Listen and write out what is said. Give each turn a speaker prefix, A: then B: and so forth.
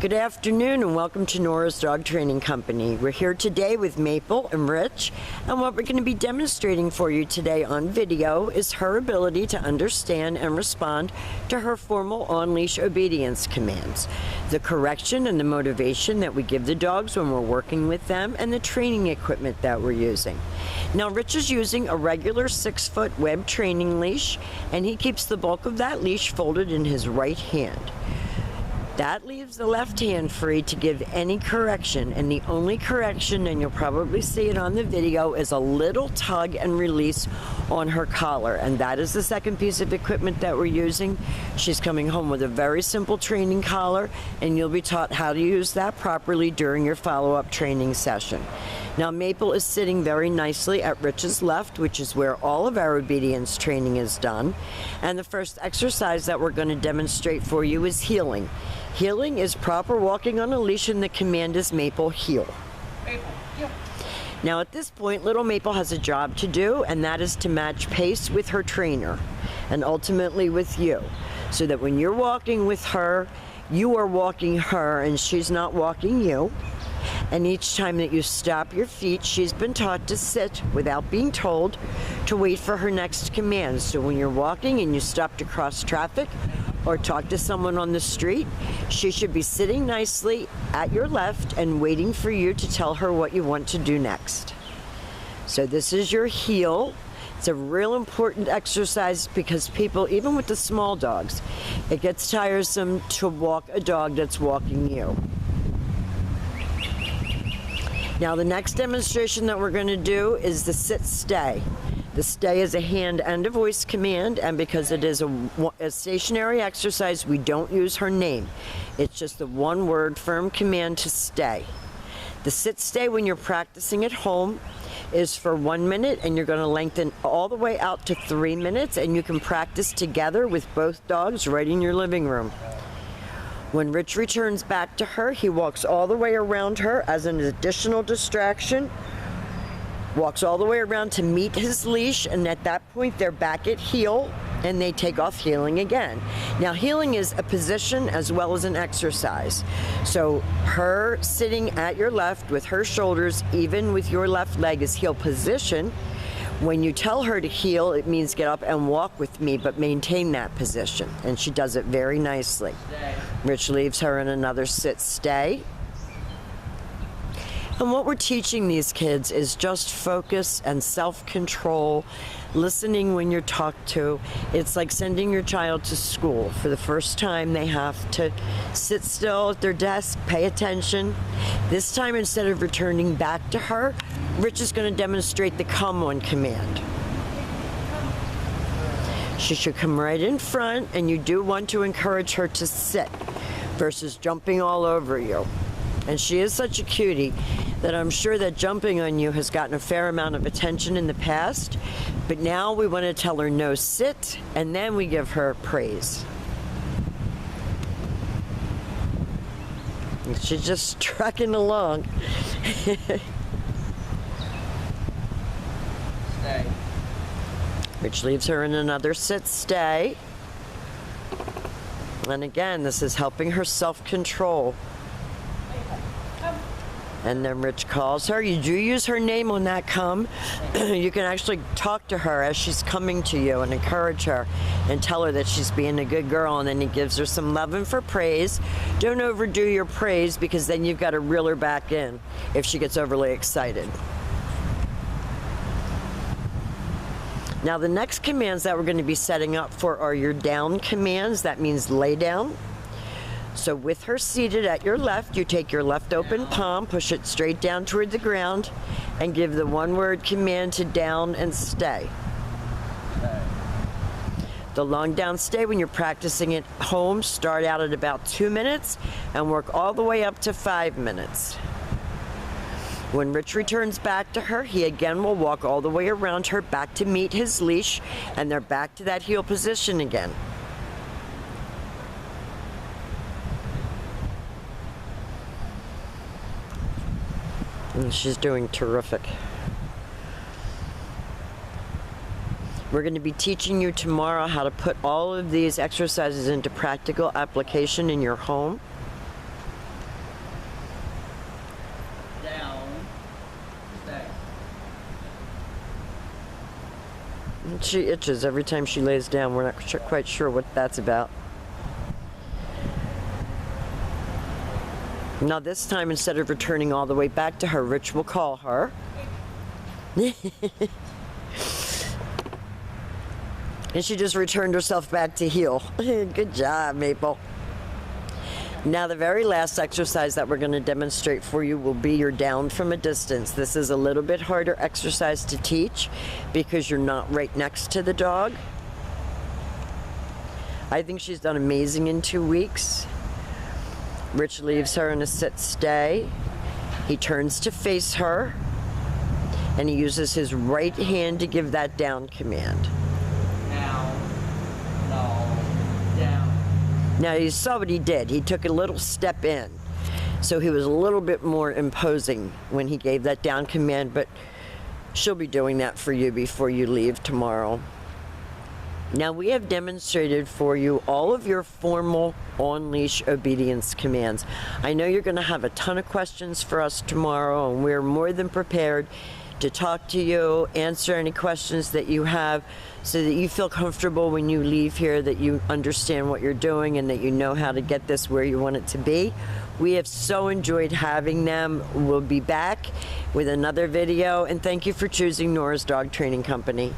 A: Good afternoon and welcome to Nora's Dog Training Company. We're here today with Maple and Rich, and what we're going to be demonstrating for you today on video is her ability to understand and respond to her formal on-leash obedience commands, the correction and the motivation that we give the dogs when we're working with them, and the training equipment that we're using. Now, Rich is using a regular 6-foot web training leash, and he keeps the bulk of that leash folded in his right hand. That leaves the left hand free to give any correction, and the only correction, and you'll probably see it on the video, is a little tug and release on her collar, and that is the second piece of equipment that we're using. She's coming home with a very simple training collar, and you'll be taught how to use that properly during your follow-up training session. Now, Maple is sitting very nicely at Rich's left, which is where all of our obedience training is done, and the first exercise that we're going to demonstrate for you is heeling. Heeling is proper walking on a leash, and the command is Maple, heel.
B: Maple, heel.
A: Now at this point, little Maple has a job to do, and that is to match pace with her trainer and ultimately with you, so that when you're walking with her, you are walking her and she's not walking you. And each time that you stop your feet, she's been taught to sit without being told, to wait for her next command. So when you're walking and you stop to cross traffic or talk to someone on the street, she should be sitting nicely at your left and waiting for you to tell her what you want to do next. So this is your heel. It's a real important exercise because people, even with the small dogs, it gets tiresome to walk a dog that's walking you. Now the next demonstration that we're going to do is the sit-stay. The stay is a hand and a voice command, and because it is a stationary exercise, we don't use her name. It's just the one-word firm command to stay. The sit-stay, when you're practicing at home, is for 1 minute, and you're going to lengthen all the way out to 3 minutes, and you can practice together with both dogs right in your living room. When Rich returns back to her, he walks all the way around her as an additional distraction, walks all the way around to meet his leash, and at that point they're back at heel and they take off heeling again. Now, heeling is a position as well as an exercise. So her sitting at your left with her shoulders even with your left leg is heel position. When you tell her to heel, it means get up and walk with me, but maintain that position, and she does it very nicely. Rich leaves her in another sit-stay. And what we're teaching these kids is just focus and self-control, listening when you're talked to. It's like sending your child to school. For the first time, they have to sit still at their desk, pay attention. This time, instead of returning back to her, Rich is going to demonstrate the come on command. She should come right in front, and you do want to encourage her to sit versus jumping all over you. And she is such a cutie that I'm sure that jumping on you has gotten a fair amount of attention in the past, but now we want to tell her no, sit, and then we give her praise. And she's just trucking along.
B: Stay.
A: Which leaves her in another sit-stay. And again, this is helping her self-control. And then Rich calls her. You do use her name on that come. You can actually talk to her as she's coming to you and encourage her and tell her that she's being a good girl, and then he gives her some loving for praise. Don't overdo your praise because then you've got to reel her back in if she gets overly excited. Now the next commands that we're going to be setting up for are your down commands. That means lay down. So with her seated at your left, you take your left open palm, push it straight down toward the ground, and give the one-word command to down and stay. The long down stay, when you're practicing at home, start out at about 2 minutes and work all the way up to 5 minutes. When Rich returns back to her, he again will walk all the way around her back to meet his leash, and they're back to that heel position again. And she's doing terrific. We're going to be teaching you tomorrow how to put all of these exercises into practical application in your home. She itches every time she lays down. We're not quite sure what that's about. Now this time, instead of returning all the way back to her, Rich will call her. And she just returned herself back to heel. Good job, Maple. Now the very last exercise that we're going to demonstrate for you will be your down from a distance. This is a little bit harder exercise to teach because you're not right next to the dog. I think she's done amazing in 2 weeks. Rich leaves her in a sit-stay. He turns to face her, and he uses his right hand to give that down command.
B: Now, no, down.
A: Now you saw what he did. He took a little step in. So he was a little bit more imposing when he gave that down command, but she'll be doing that for you before you leave tomorrow. Now we have demonstrated for you all of your formal on-leash obedience commands. I know you're going to have a ton of questions for us tomorrow, and we're more than prepared to talk to you, answer any questions that you have, so that you feel comfortable when you leave here, that you understand what you're doing and that you know how to get this where you want it to be. We have so enjoyed having them. We'll be back with another video, and thank you for choosing Nora's Dog Training Company.